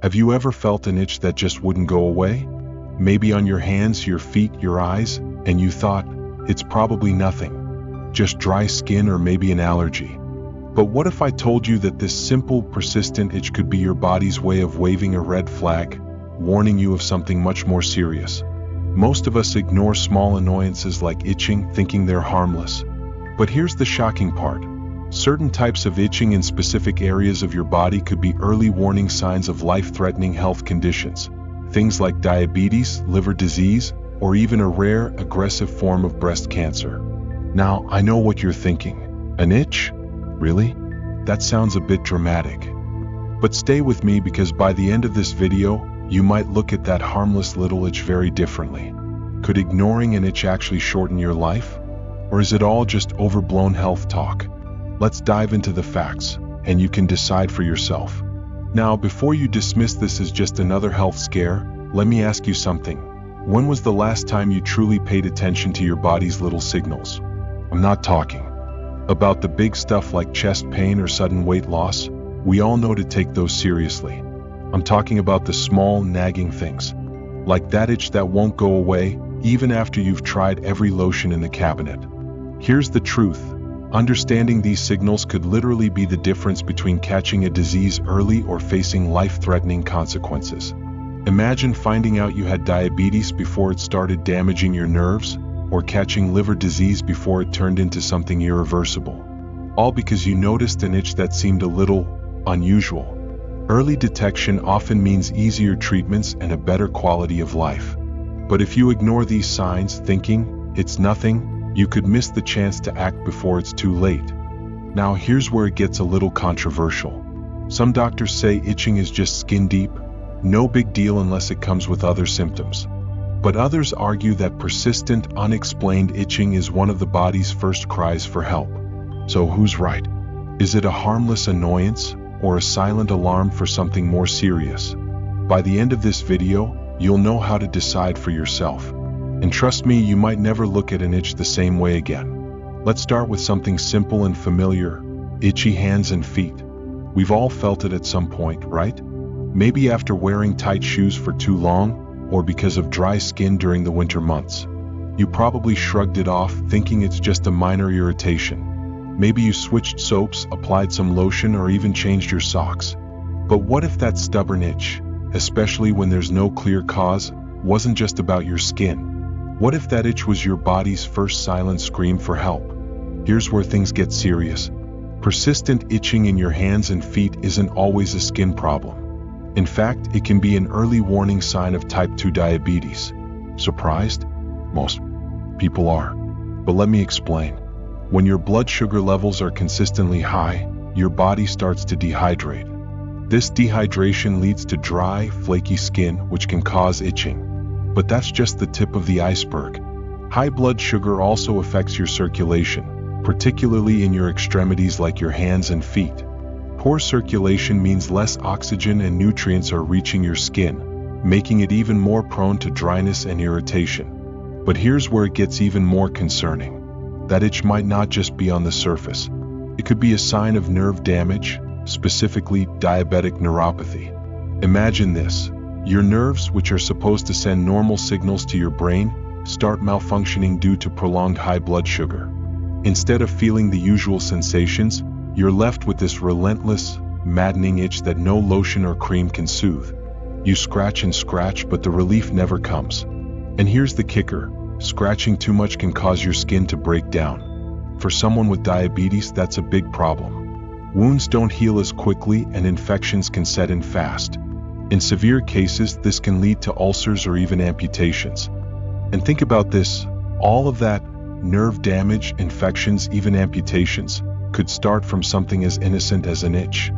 Have you ever felt an itch that just wouldn't go away? Maybe on your hands, your feet, your eyes, and you thought, it's probably nothing, just dry skin or maybe an allergy. But what if I told you that this simple, persistent itch could be your body's way of waving a red flag, warning you of something much more serious? Most of us ignore small annoyances like itching, thinking they're harmless. But here's the shocking part. Certain types of itching in specific areas of your body could be early warning signs of life-threatening health conditions. Things like diabetes, liver disease, or even a rare, aggressive form of breast cancer. Now, I know what you're thinking. An itch? Really? That sounds a bit dramatic. But stay with me, because by the end of this video, you might look at that harmless little itch very differently. Could ignoring an itch actually shorten your life? Or is it all just overblown health talk? Let's dive into the facts, and you can decide for yourself. Now, before you dismiss this as just another health scare, let me ask you something. When was the last time you truly paid attention to your body's little signals? I'm not talking about the big stuff like chest pain or sudden weight loss. We all know to take those seriously. I'm talking about the small, nagging things, like that itch that won't go away even after you've tried every lotion in the cabinet. Here's the truth. Understanding these signals could literally be the difference between catching a disease early or facing life-threatening consequences. Imagine finding out you had diabetes before it started damaging your nerves, or catching liver disease before it turned into something irreversible. All because you noticed an itch that seemed a little unusual. Early detection often means easier treatments and a better quality of life. But if you ignore these signs, thinking it's nothing, you could miss the chance to act before it's too late. Now, here's where it gets a little controversial. Some doctors say itching is just skin deep, no big deal unless it comes with other symptoms. But others argue that persistent, unexplained itching is one of the body's first cries for help. So who's right? Is it a harmless annoyance, or a silent alarm for something more serious? By the end of this video, you'll know how to decide for yourself. And trust me, you might never look at an itch the same way again. Let's start with something simple and familiar: itchy hands and feet. We've all felt it at some point, right? Maybe after wearing tight shoes for too long, or because of dry skin during the winter months. You probably shrugged it off, thinking it's just a minor irritation. Maybe you switched soaps, applied some lotion, or even changed your socks. But what if that stubborn itch, especially when there's no clear cause, wasn't just about your skin? What if that itch was your body's first silent scream for help? Here's where things get serious. Persistent itching in your hands and feet isn't always a skin problem. In fact, it can be an early warning sign of type 2 diabetes. Surprised? Most people are. But let me explain. When your blood sugar levels are consistently high, your body starts to dehydrate. This dehydration leads to dry, flaky skin, which can cause itching. But that's just the tip of the iceberg. High blood sugar also affects your circulation, particularly in your extremities like your hands and feet. Poor circulation means less oxygen and nutrients are reaching your skin, making it even more prone to dryness and irritation. But here's where it gets even more concerning. That itch might not just be on the surface. It could be a sign of nerve damage, specifically diabetic neuropathy. Imagine this. Your nerves, which are supposed to send normal signals to your brain, start malfunctioning due to prolonged high blood sugar. Instead of feeling the usual sensations, you're left with this relentless, maddening itch that no lotion or cream can soothe. You scratch and scratch, but the relief never comes. And here's the kicker: scratching too much can cause your skin to break down. For someone with diabetes, that's a big problem. Wounds don't heal as quickly, and infections can set in fast. In severe cases, this can lead to ulcers or even amputations. And think about this: all of that nerve damage, infections, even amputations could start from something as innocent as an itch.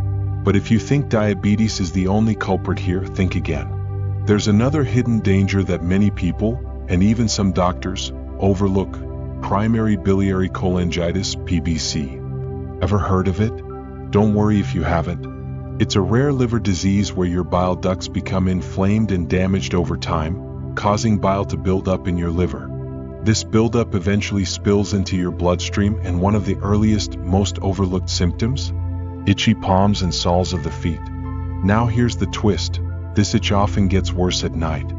But if you think diabetes is the only culprit here, think again. There's another hidden danger that many people, and even some doctors, overlook: primary biliary cholangitis, PBC. Ever heard of it? Don't worry if you haven't. It's a rare liver disease where your bile ducts become inflamed and damaged over time, causing bile to build up in your liver. This buildup eventually spills into your bloodstream, and one of the earliest, most overlooked symptoms? Itchy palms and soles of the feet. Now here's the twist. This itch often gets worse at night.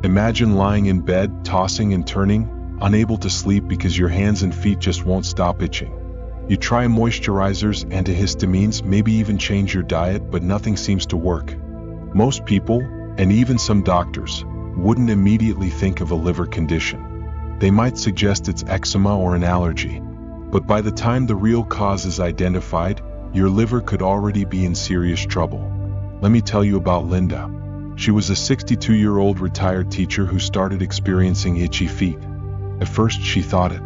Imagine lying in bed, tossing and turning, unable to sleep because your hands and feet just won't stop itching. You try moisturizers, antihistamines, maybe even change your diet, but nothing seems to work. Most people, and even some doctors, wouldn't immediately think of a liver condition. They might suggest it's eczema or an allergy. But by the time the real cause is identified, your liver could already be in serious trouble. Let me tell you about Linda. She was a 62-year-old retired teacher who started experiencing itchy feet. At first, she thought it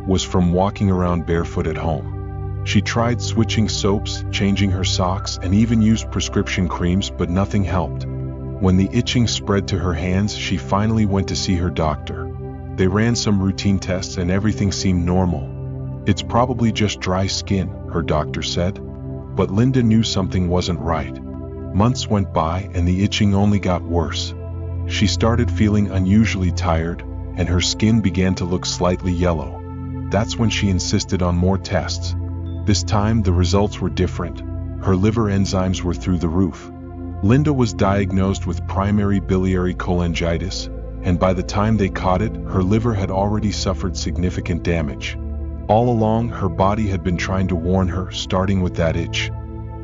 was from walking around barefoot at home. She tried switching soaps, changing her socks, and even used prescription creams, but nothing helped. When the itching spread to her hands, she finally went to see her doctor. They ran some routine tests and everything seemed normal. "It's probably just dry skin," her doctor said. But Linda knew something wasn't right. Months went by and the itching only got worse. She started feeling unusually tired, and her skin began to look slightly yellow. That's when she insisted on more tests. This time, the results were different. Her liver enzymes were through the roof. Linda was diagnosed with primary biliary cholangitis, and by the time they caught it, her liver had already suffered significant damage. All along, her body had been trying to warn her, starting with that itch.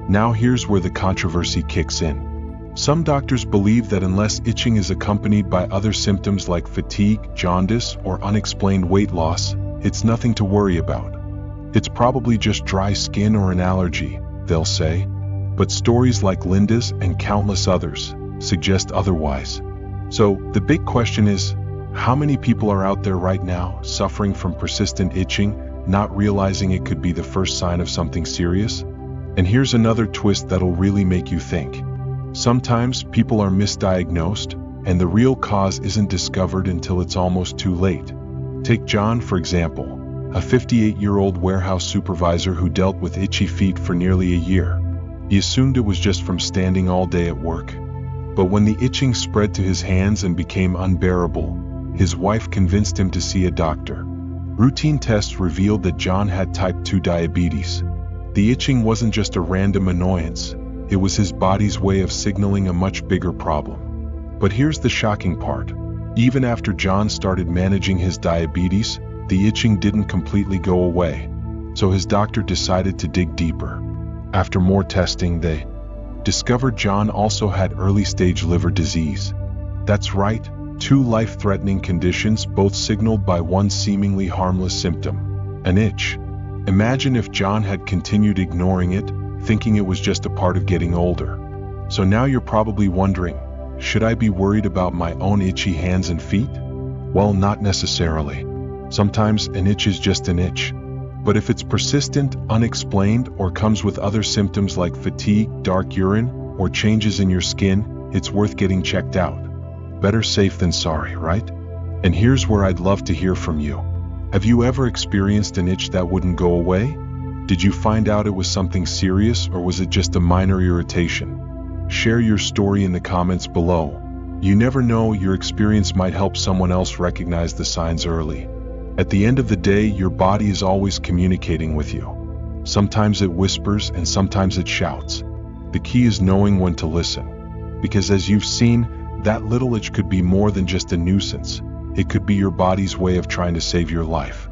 Now here's where the controversy kicks in. Some doctors believe that unless itching is accompanied by other symptoms like fatigue, jaundice, or unexplained weight loss, it's nothing to worry about. It's probably just dry skin or an allergy, they'll say. But stories like Linda's and countless others suggest otherwise. So the big question is, how many people are out there right now suffering from persistent itching, not realizing it could be the first sign of something serious? And here's another twist that'll really make you think. Sometimes people are misdiagnosed, and the real cause isn't discovered until it's almost too late. Take John, for example, a 58-year-old warehouse supervisor who dealt with itchy feet for nearly a year. He assumed it was just from standing all day at work. But when the itching spread to his hands and became unbearable, his wife convinced him to see a doctor. Routine tests revealed that John had type 2 diabetes. The itching wasn't just a random annoyance, it was his body's way of signaling a much bigger problem. But here's the shocking part. Even after John started managing his diabetes, the itching didn't completely go away. So his doctor decided to dig deeper. After more testing, they discovered John also had early-stage liver disease. That's right, two life-threatening conditions, both signaled by one seemingly harmless symptom, an itch. Imagine if John had continued ignoring it, thinking it was just a part of getting older. So now you're probably wondering, should I be worried about my own itchy hands and feet? Well, not necessarily. Sometimes an itch is just an itch. But if it's persistent, unexplained, or comes with other symptoms like fatigue, dark urine, or changes in your skin, it's worth getting checked out. Better safe than sorry, right? And here's where I'd love to hear from you. Have you ever experienced an itch that wouldn't go away? Did you find out it was something serious, or was it just a minor irritation? Share your story in the comments below. You never know, your experience might help someone else recognize the signs early. At the end of the day, your body is always communicating with you. Sometimes it whispers and sometimes it shouts. The key is knowing when to listen. Because as you've seen, that little itch could be more than just a nuisance. It could be your body's way of trying to save your life.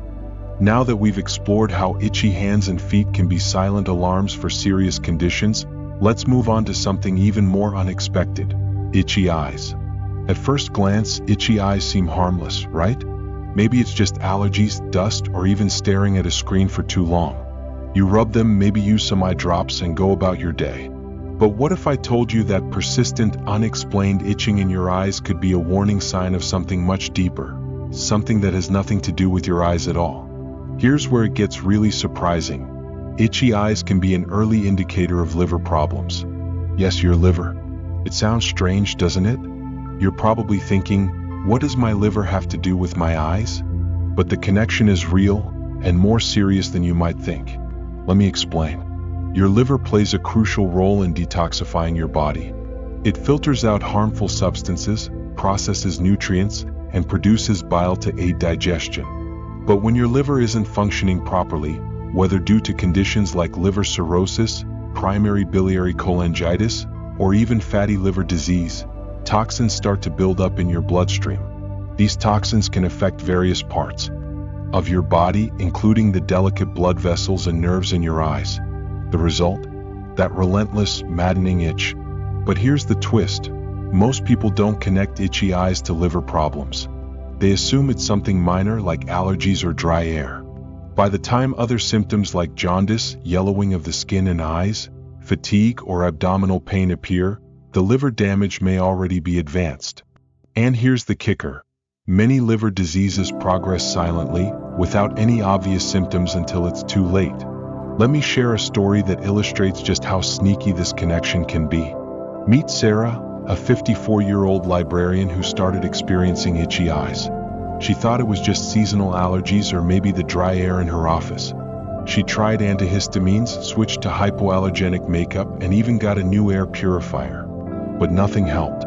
Now that we've explored how itchy hands and feet can be silent alarms for serious conditions, let's move on to something even more unexpected: itchy eyes. At first glance, itchy eyes seem harmless, right? Maybe it's just allergies, dust, or even staring at a screen for too long. You rub them, maybe use some eye drops, and go about your day. But what if I told you that persistent, unexplained itching in your eyes could be a warning sign of something much deeper, something that has nothing to do with your eyes at all? Here's where it gets really surprising. Itchy eyes can be an early indicator of liver problems. Yes, your liver. It sounds strange, doesn't it? You're probably thinking, what does my liver have to do with my eyes? But the connection is real and more serious than you might think. Let me explain. Your liver plays a crucial role in detoxifying your body. It filters out harmful substances, processes nutrients, and produces bile to aid digestion. But when your liver isn't functioning properly, whether due to conditions like liver cirrhosis, primary biliary cholangitis, or even fatty liver disease, toxins start to build up in your bloodstream. These toxins can affect various parts of your body, including the delicate blood vessels and nerves in your eyes. The result? That relentless, maddening itch. But here's the twist. Most people don't connect itchy eyes to liver problems. They assume it's something minor like allergies or dry air. By the time other symptoms like jaundice, yellowing of the skin and eyes, fatigue, or abdominal pain appear, the liver damage may already be advanced. And here's the kicker. Many liver diseases progress silently, without any obvious symptoms until it's too late. Let me share a story that illustrates just how sneaky this connection can be. Meet Sarah, a 54-year-old librarian who started experiencing itchy eyes. She thought it was just seasonal allergies or maybe the dry air in her office. She tried antihistamines, switched to hypoallergenic makeup, and even got a new air purifier. But nothing helped.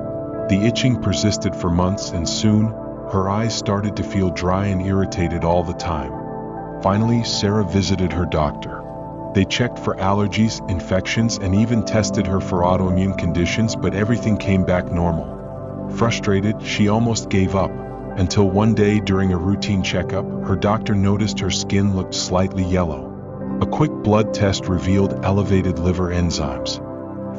The itching persisted for months, and soon, her eyes started to feel dry and irritated all the time. Finally, Sarah visited her doctor. They checked for allergies, infections, and even tested her for autoimmune conditions, but everything came back normal. Frustrated, she almost gave up, until one day during a routine checkup, her doctor noticed her skin looked slightly yellow. A quick blood test revealed elevated liver enzymes.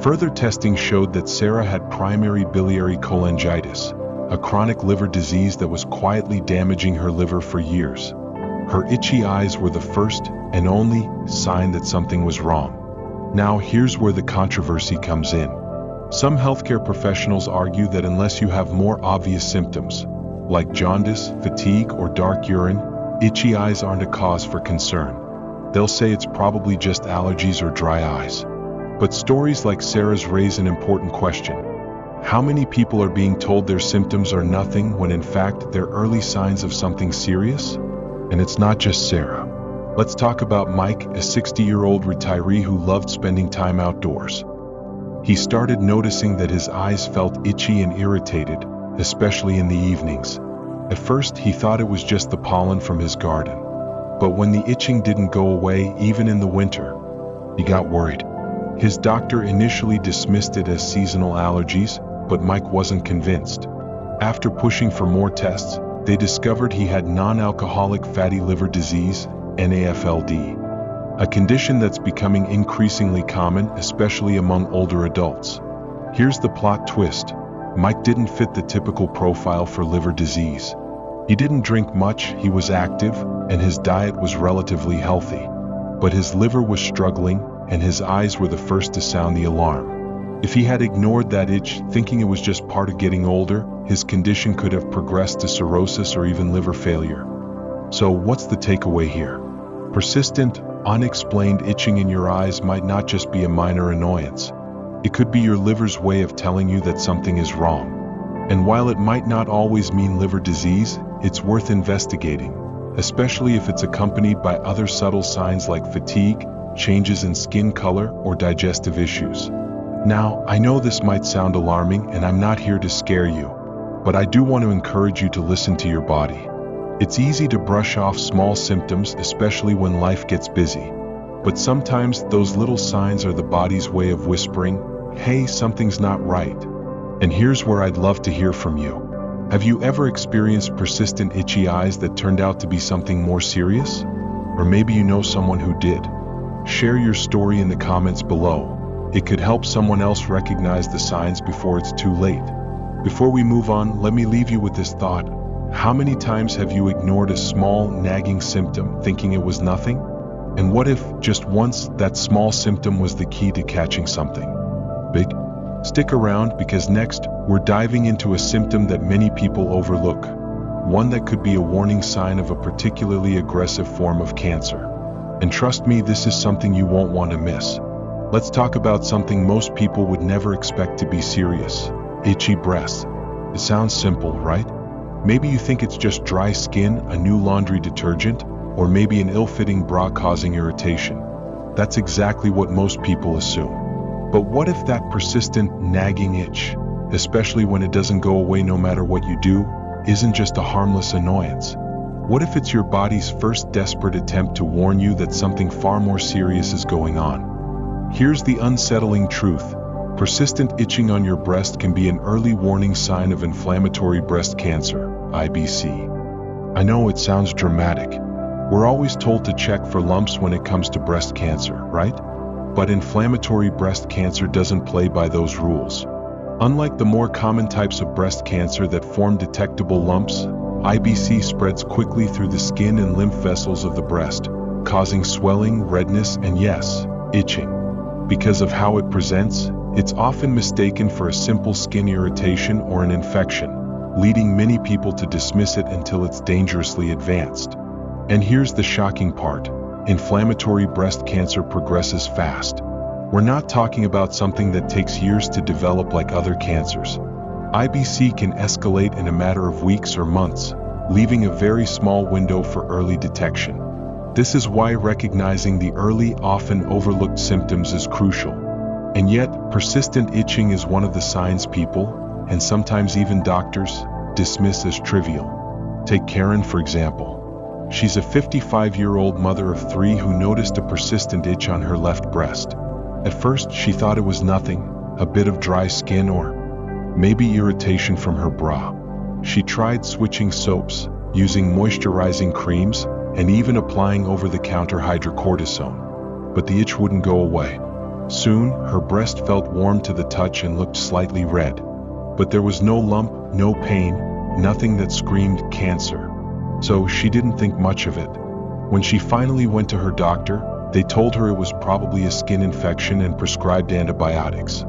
Further testing showed that Sarah had primary biliary cholangitis, a chronic liver disease that was quietly damaging her liver for years. Her itchy eyes were the first and only sign that something was wrong. Now here's where the controversy comes in. Some healthcare professionals argue that unless you have more obvious symptoms, like jaundice, fatigue, or dark urine, itchy eyes aren't a cause for concern. They'll say it's probably just allergies or dry eyes. But stories like Sarah's raise an important question. How many people are being told their symptoms are nothing when in fact they're early signs of something serious? And it's not just Sarah. Let's talk about Mike, a 60-year-old retiree who loved spending time outdoors. He started noticing that his eyes felt itchy and irritated, especially in the evenings. At first, he thought it was just the pollen from his garden. But when the itching didn't go away, even in the winter, he got worried. His doctor initially dismissed it as seasonal allergies, but Mike wasn't convinced. After pushing for more tests, they discovered he had non-alcoholic fatty liver disease, NAFLD, a condition that's becoming increasingly common, especially among older adults. Here's the plot twist. Mike didn't fit the typical profile for liver disease. He didn't drink much, he was active, and his diet was relatively healthy. But his liver was struggling, and his eyes were the first to sound the alarm. If he had ignored that itch, thinking it was just part of getting older, his condition could have progressed to cirrhosis or even liver failure. So what's the takeaway here? Persistent, unexplained itching in your eyes might not just be a minor annoyance. It could be your liver's way of telling you that something is wrong. And while it might not always mean liver disease, it's worth investigating, especially if it's accompanied by other subtle signs like fatigue, changes in skin color, or digestive issues. Now, I know this might sound alarming, and I'm not here to scare you, but I do want to encourage you to listen to your body. It's easy to brush off small symptoms, especially when life gets busy. But sometimes those little signs are the body's way of whispering, hey, something's not right. And here's where I'd love to hear from you. Have you ever experienced persistent itchy eyes that turned out to be something more serious? Or maybe you know someone who did. Share your story in the comments below. It could help someone else recognize the signs before it's too late. Before we move on, let me leave you with this thought. How many times have you ignored a small, nagging symptom, thinking it was nothing? And what if, just once, that small symptom was the key to catching something big? Stick around, because next, we're diving into a symptom that many people overlook. One that could be a warning sign of a particularly aggressive form of cancer. And trust me, this is something you won't want to miss. Let's talk about something most people would never expect to be serious. Itchy breasts. It sounds simple, right? Maybe you think it's just dry skin, a new laundry detergent, or maybe an ill-fitting bra causing irritation. That's exactly what most people assume. But what if that persistent, nagging itch, especially when it doesn't go away no matter what you do, isn't just a harmless annoyance? What if it's your body's first desperate attempt to warn you that something far more serious is going on? Here's the unsettling truth. Persistent itching on your breast can be an early warning sign of inflammatory breast cancer, IBC. I know it sounds dramatic. We're always told to check for lumps when it comes to breast cancer, right? But inflammatory breast cancer doesn't play by those rules. Unlike the more common types of breast cancer that form detectable lumps, IBC spreads quickly through the skin and lymph vessels of the breast, causing swelling, redness, and yes, itching. Because of how it presents, it's often mistaken for a simple skin irritation or an infection, leading many people to dismiss it until it's dangerously advanced. And here's the shocking part: inflammatory breast cancer progresses fast. We're not talking about something that takes years to develop like other cancers. IBC can escalate in a matter of weeks or months, leaving a very small window for early detection. This is why recognizing the early, often overlooked symptoms is crucial. And yet, persistent itching is one of the signs people, and sometimes even doctors, dismiss as trivial. Take Karen, for example. She's a 55-year-old mother of 3 who noticed a persistent itch on her left breast. At first, she thought it was nothing, a bit of dry skin or maybe irritation from her bra. She tried switching soaps, using moisturizing creams, and even applying over-the-counter hydrocortisone. But the itch wouldn't go away. Soon, her breast felt warm to the touch and looked slightly red. But there was no lump, no pain, nothing that screamed cancer. So she didn't think much of it. When she finally went to her doctor, they told her it was probably a skin infection and prescribed antibiotics.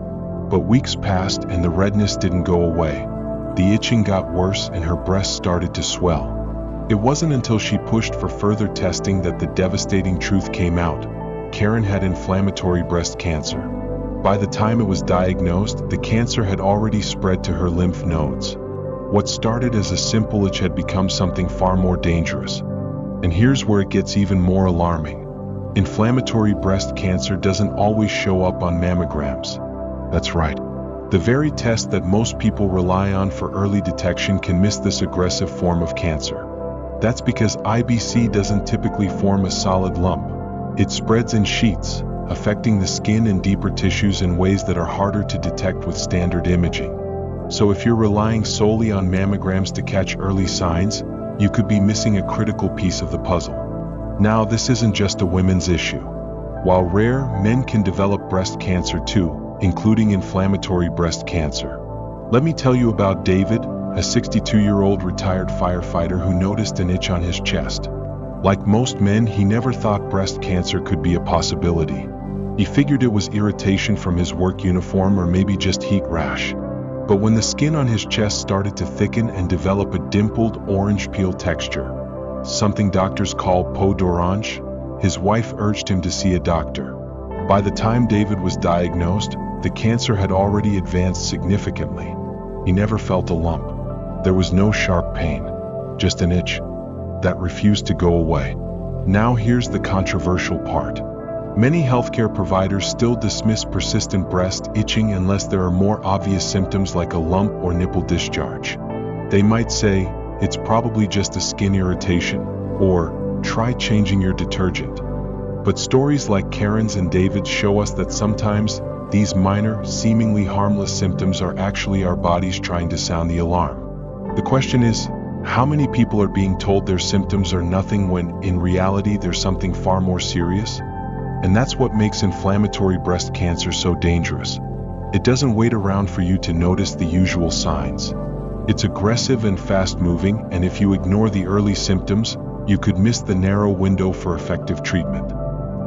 But weeks passed and the redness didn't go away. The itching got worse and her breast started to swell. It wasn't until she pushed for further testing that the devastating truth came out. Karen had inflammatory breast cancer. By the time it was diagnosed, the cancer had already spread to her lymph nodes. What started as a simple itch had become something far more dangerous. And here's where it gets even more alarming. Inflammatory breast cancer doesn't always show up on mammograms. That's right. The very test that most people rely on for early detection can miss this aggressive form of cancer. That's because IBC doesn't typically form a solid lump. It spreads in sheets, affecting the skin and deeper tissues in ways that are harder to detect with standard imaging. So if you're relying solely on mammograms to catch early signs, you could be missing a critical piece of the puzzle. Now, this isn't just a women's issue. While rare, men can develop breast cancer too, including inflammatory breast cancer. Let me tell you about David, a 62-year-old retired firefighter who noticed an itch on his chest. Like most men, he never thought breast cancer could be a possibility. He figured it was irritation from his work uniform or maybe just heat rash. But when the skin on his chest started to thicken and develop a dimpled orange peel texture, something doctors call peau d'orange, his wife urged him to see a doctor. By the time David was diagnosed, the cancer had already advanced significantly. He never felt a lump. There was no sharp pain, just an itch that refused to go away. Now here's the controversial part. Many healthcare providers still dismiss persistent breast itching unless there are more obvious symptoms like a lump or nipple discharge. They might say, it's probably just a skin irritation, or try changing your detergent. But stories like Karen's and David's show us that sometimes these minor, seemingly harmless symptoms are actually our bodies trying to sound the alarm. The question is, how many people are being told their symptoms are nothing when, in reality, there's something far more serious? And that's what makes inflammatory breast cancer so dangerous. It doesn't wait around for you to notice the usual signs. It's aggressive and fast-moving, and if you ignore the early symptoms, you could miss the narrow window for effective treatment.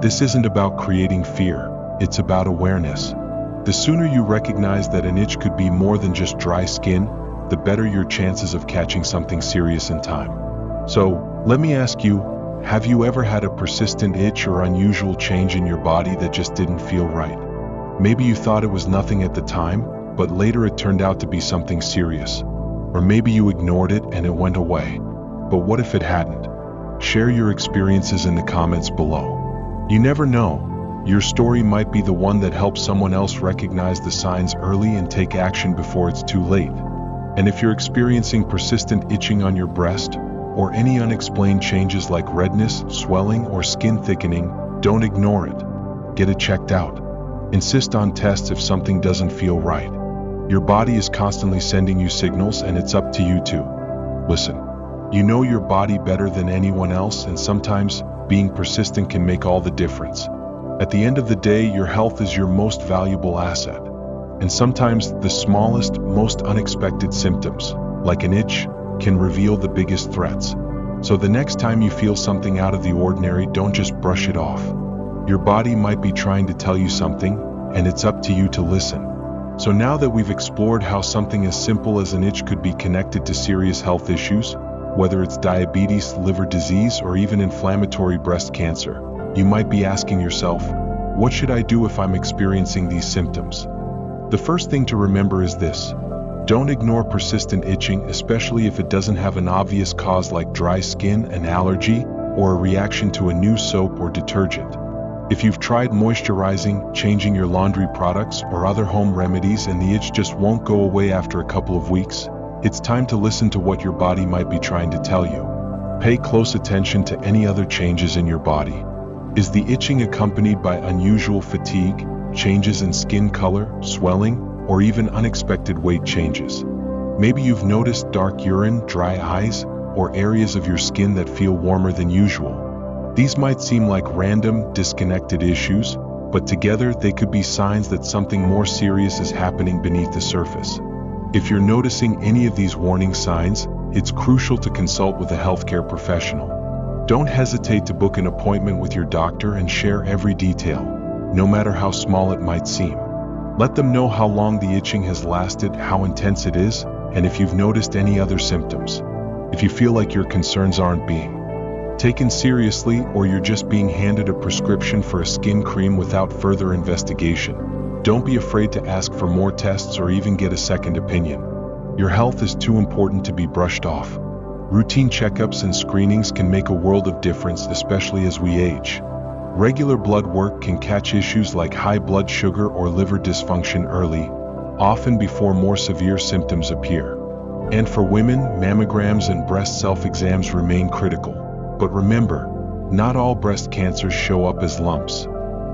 This isn't about creating fear, it's about awareness. The sooner you recognize that an itch could be more than just dry skin, the better your chances of catching something serious in time. So, let me ask you, have you ever had a persistent itch or unusual change in your body that just didn't feel right? Maybe you thought it was nothing at the time, but later it turned out to be something serious. Or maybe you ignored it and it went away. But what if it hadn't? Share your experiences in the comments below. You never know. Your story might be the one that helps someone else recognize the signs early and take action before it's too late. And if you're experiencing persistent itching on your breast, or any unexplained changes like redness, swelling, or skin thickening, don't ignore it. Get it checked out. Insist on tests if something doesn't feel right. Your body is constantly sending you signals, and it's up to you to listen. You know your body better than anyone else, and sometimes being persistent can make all the difference. At the end of the day, your health is your most valuable asset. And sometimes the smallest, most unexpected symptoms, like an itch, can reveal the biggest threats. So the next time you feel something out of the ordinary, don't just brush it off. Your body might be trying to tell you something, and it's up to you to listen. So now that we've explored how something as simple as an itch could be connected to serious health issues, whether it's diabetes, liver disease, or even inflammatory breast cancer, you might be asking yourself, what should I do if I'm experiencing these symptoms? The first thing to remember is this: don't ignore persistent itching, especially if it doesn't have an obvious cause like dry skin, an allergy, or a reaction to a new soap or detergent. If you've tried moisturizing, changing your laundry products, or other home remedies and the itch just won't go away after a couple of weeks, it's time to listen to what your body might be trying to tell you. Pay close attention to any other changes in your body. Is the itching accompanied by unusual fatigue, changes in skin color, swelling, or even unexpected weight changes? Maybe you've noticed dark urine, dry eyes, or areas of your skin that feel warmer than usual. These might seem like random, disconnected issues, but together they could be signs that something more serious is happening beneath the surface. If you're noticing any of these warning signs, it's crucial to consult with a healthcare professional. Don't hesitate to book an appointment with your doctor and share every detail, no matter how small it might seem. Let them know how long the itching has lasted, how intense it is, and if you've noticed any other symptoms. If you feel like your concerns aren't being taken seriously, or you're just being handed a prescription for a skin cream without further investigation, don't be afraid to ask for more tests or even get a second opinion. Your health is too important to be brushed off. Routine checkups and screenings can make a world of difference, especially as we age. Regular blood work can catch issues like high blood sugar or liver dysfunction early, often before more severe symptoms appear. And for women, mammograms and breast self-exams remain critical. But remember, not all breast cancers show up as lumps.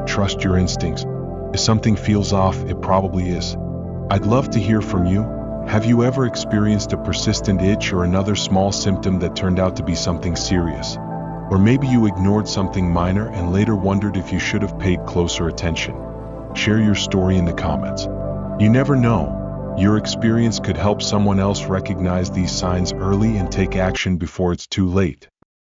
Trust your instincts. If something feels off, it probably is. I'd love to hear from you. Have you ever experienced a persistent itch or another small symptom that turned out to be something serious? Or maybe you ignored something minor and later wondered if you should have paid closer attention. Share your story in the comments. You never know, your experience could help someone else recognize these signs early and take action before it's too late.